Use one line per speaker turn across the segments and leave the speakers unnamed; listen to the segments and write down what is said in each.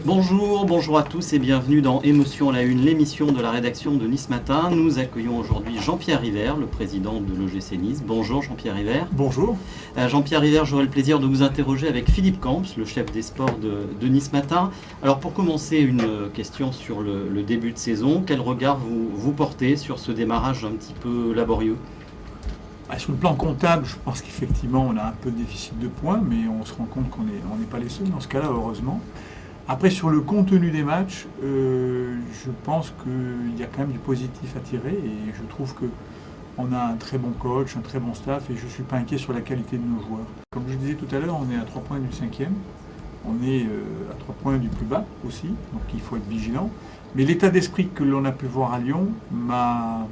Bonjour à tous et bienvenue dans Émotion à la Une, l'émission de la rédaction de Nice Matin. Nous accueillons aujourd'hui Jean-Pierre River, le président de l'OGC Nice. Bonjour Jean-Pierre River.
Bonjour.
Jean-Pierre River, j'aurai le plaisir de vous interroger avec Philippe Camps, le chef des sports de Nice Matin. Alors pour commencer, une question sur le début de saison. Quel regard vous portez sur ce démarrage un petit peu laborieux ?
Sur le plan comptable, je pense qu'effectivement on a un peu de déficit de points, mais on se rend compte qu'on n'est pas les seuls dans ce cas-là, heureusement. Après, sur le contenu des matchs, je pense qu'il y a quand même du positif à tirer et je trouve qu'on a un très bon coach, un très bon staff et je ne suis pas inquiet sur la qualité de nos joueurs. Comme je disais tout à l'heure, on est à 3 points du 5e, on est à 3 points du plus bas aussi, donc il faut être vigilant. Mais l'état d'esprit que l'on a pu voir à Lyon m'a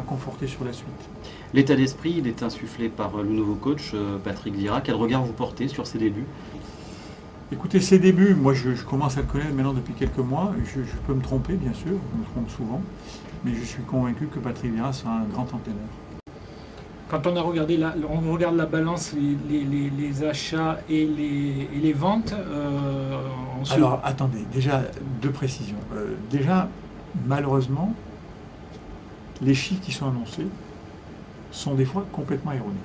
conforté sur la suite.
L'état d'esprit, il est insufflé par le nouveau coach, Patrick Vieira. Quel regard vous portez sur ses débuts ?
Écoutez, ses débuts, moi je commence à le connaître maintenant depuis quelques mois. Je peux me tromper, bien sûr, je me trompe souvent, mais je suis convaincu que Patrick Vieira sera un grand entraîneur.
Quand on regarde la balance, les achats et les ventes.
Alors attendez, déjà deux précisions. Déjà, malheureusement, les chiffres qui sont annoncés sont des fois complètement erronés.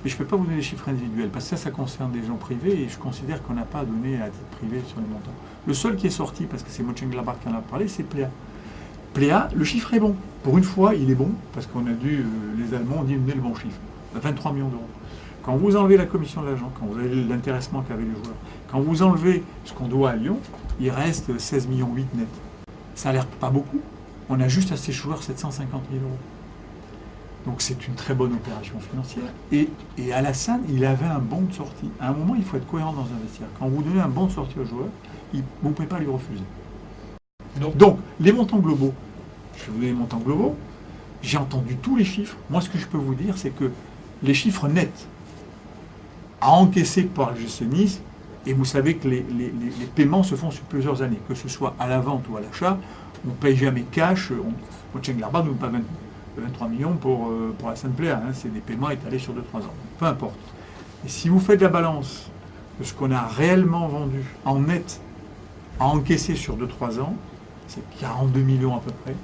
Et je ne peux pas vous donner les chiffres individuels, parce que ça concerne des gens privés, et je considère qu'on n'a pas à donner à titre privé sur les montants. Le seul qui est sorti, parce que c'est Mönchengladbach qui en a parlé, c'est Plea. Plea, le chiffre est bon. Pour une fois, il est bon, parce qu'on a dû, les Allemands ont dit donner le bon chiffre. 23 millions d'euros. Quand vous enlevez la commission de l'agent, quand vous avez l'intéressement qu'avaient les joueurs, quand vous enlevez ce qu'on doit à Lyon, il reste 16,8 millions net. Ça a l'air pas beaucoup. On a juste à ces joueurs 750 000 euros. Donc c'est une très bonne opération financière. Et Alassane, il avait un bon de sortie. À un moment, il faut être cohérent dans un vestiaire. Quand vous donnez un bon de sortie au joueur, vous ne pouvez pas lui refuser. Donc, les montants globaux, je vais vous donner les montants globaux. J'ai entendu tous les chiffres. Moi, ce que je peux vous dire, c'est que les chiffres nets à encaisser par le GC Nice, et vous savez que les paiements se font sur plusieurs années, que ce soit à la vente ou à l'achat, on ne paye jamais cash. Mönchengladbach ne nous paye pas 23 millions pour la Sainte-Plea, c'est des paiements étalés sur 2-3 ans. Peu importe. Et si vous faites la balance de ce qu'on a réellement vendu en net à encaisser sur 2-3 ans, c'est 42 millions à peu près.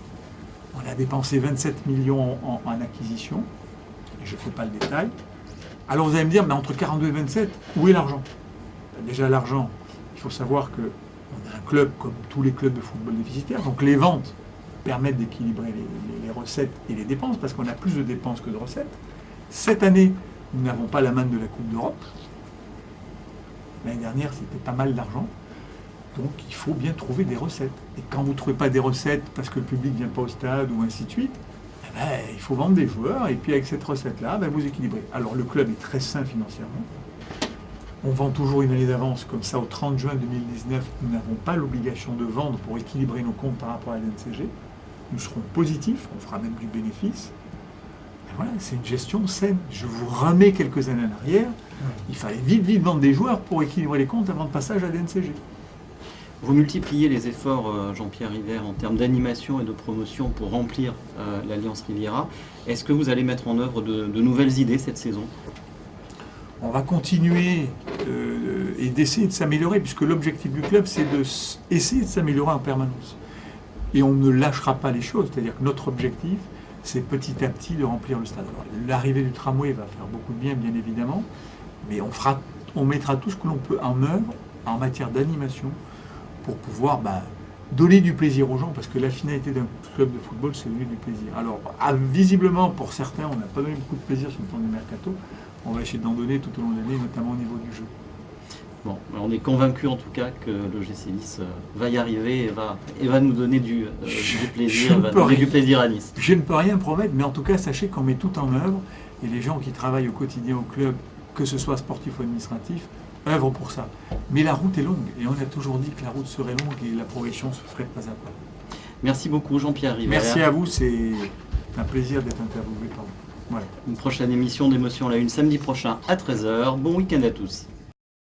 On a dépensé 27 millions en acquisition, et je ne fais pas le détail. Alors vous allez me dire, mais entre 42 et 27, où est l'argent ? Déjà l'argent, il faut savoir qu'on a un club comme tous les clubs de football déficitaires, donc les ventes permettent d'équilibrer les recettes et les dépenses, parce qu'on a plus de dépenses que de recettes. Cette année, nous n'avons pas la manne de la Coupe d'Europe. L'année dernière, c'était pas mal d'argent. Donc, il faut bien trouver des recettes. Et quand vous ne trouvez pas des recettes parce que le public ne vient pas au stade ou ainsi de suite, il faut vendre des joueurs. Et puis, avec cette recette-là, vous équilibrez. Alors, le club est très sain financièrement. On vend toujours une année d'avance, comme ça, au 30 juin 2019, nous n'avons pas l'obligation de vendre pour équilibrer nos comptes par rapport à l'NCG. Nous serons positifs, on fera même du bénéfice. Et voilà, c'est une gestion saine. Je vous remets quelques années en arrière. Il fallait vite vendre des joueurs pour équilibrer les comptes avant le passage à l'NCG.
Vous multipliez les efforts, Jean-Pierre River, en termes d'animation et de promotion pour remplir l'Alliance Riviera. Est-ce que vous allez mettre en œuvre de nouvelles idées cette saison ?
On va continuer et d'essayer de s'améliorer, puisque l'objectif du club, c'est d'essayer de s'améliorer en permanence. Et on ne lâchera pas les choses, c'est-à-dire que notre objectif, c'est petit à petit de remplir le stade. Alors, l'arrivée du tramway va faire beaucoup de bien évidemment, mais on mettra tout ce que l'on peut en œuvre en matière d'animation pour pouvoir donner du plaisir aux gens, parce que la finalité d'un club de football, c'est donner du plaisir. Alors, visiblement, pour certains, on n'a pas donné beaucoup de plaisir sur le temps du mercato. On va essayer d'en donner tout au long de l'année, notamment au niveau du jeu.
Bon, on est convaincu en tout cas que le GC Nice va y arriver et va nous donner du plaisir, du plaisir à Nice.
Je ne peux rien promettre, mais en tout cas, sachez qu'on met tout en œuvre et les gens qui travaillent au quotidien au club, que ce soit sportif ou administratif, œuvrent pour ça. Mais la route est longue et on a toujours dit que la route serait longue et la progression se ferait pas à pas.
Merci beaucoup Jean-Pierre River.
Merci à vous, c'est un plaisir d'être interviewé par vous. Voilà.
Une prochaine émission d'Émotion à la Une samedi prochain à 13h. Bon week-end à tous.